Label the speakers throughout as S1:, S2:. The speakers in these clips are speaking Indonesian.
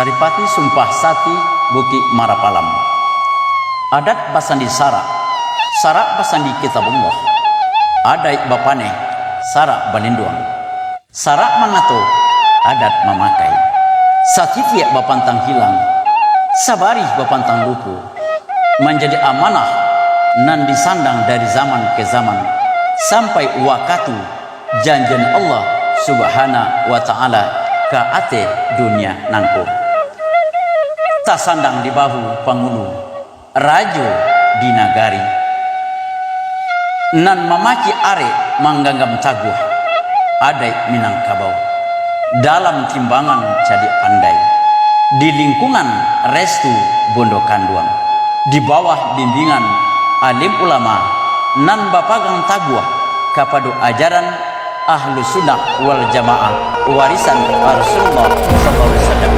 S1: Saripati Sumpah Sati Buki Marapalam. Adat basandi Sara, Sara basandi Kitabullah. Adai bapane, Sara balinduang. Sara mangato, adat memakai. Satitia bapantang hilang, sabari bapantang lupu. Menjadi amanah nan disandang dari zaman ke zaman sampai wakatu janjian Allah Subhanahu wa ta'ala ke ate dunia nangko. Tasandang di bahu pangulu rajo di nagari nan mamaki are mangganggam taguh adai Minangkabau dalam timbangan jadi pandai di lingkungan restu Bondo Kanduang di bawah bimbingan alim ulama nan bapagang taguh kapadu ajaran ahlu sunnah wal jamaah warisan Rasulullah sallallahu alaihi wasallam.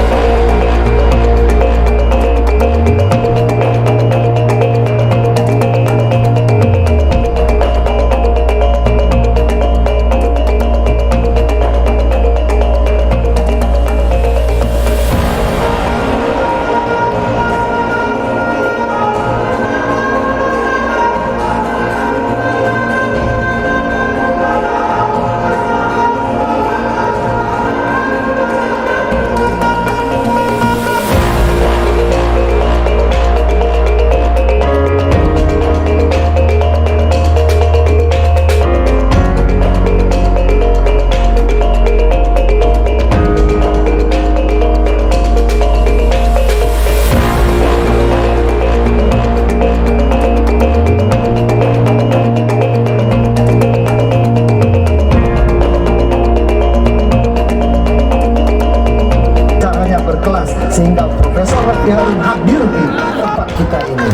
S2: Sehingga Profesor Refdy Harun hadir di tempat kita ini.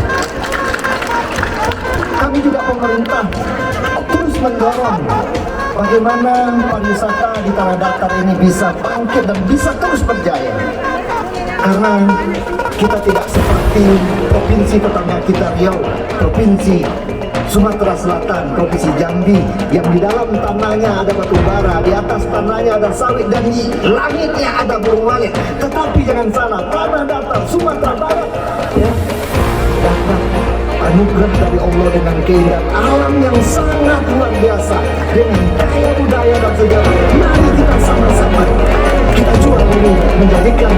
S2: Kami juga pemerintah terus mendorong bagaimana pariwisata di Tanah Datar ini bisa bangkit dan bisa terus berjaya. Karena kita tidak seperti provinsi tetangga kita Riau, provinsi Sumatera Selatan, provinsi Jambi yang di dalam tanahnya ada batu bara, di atas tanahnya ada sawit dan di langitnya ada burung langit. Tetapi jangan salah, Tanah Datar Sumatera Barat ya, dapat anugerah dari Allah dengan keindahan alam yang sangat luar biasa dengan kaya budaya dan sejarah. Mari kita sama-sama kita jual ini menjadikan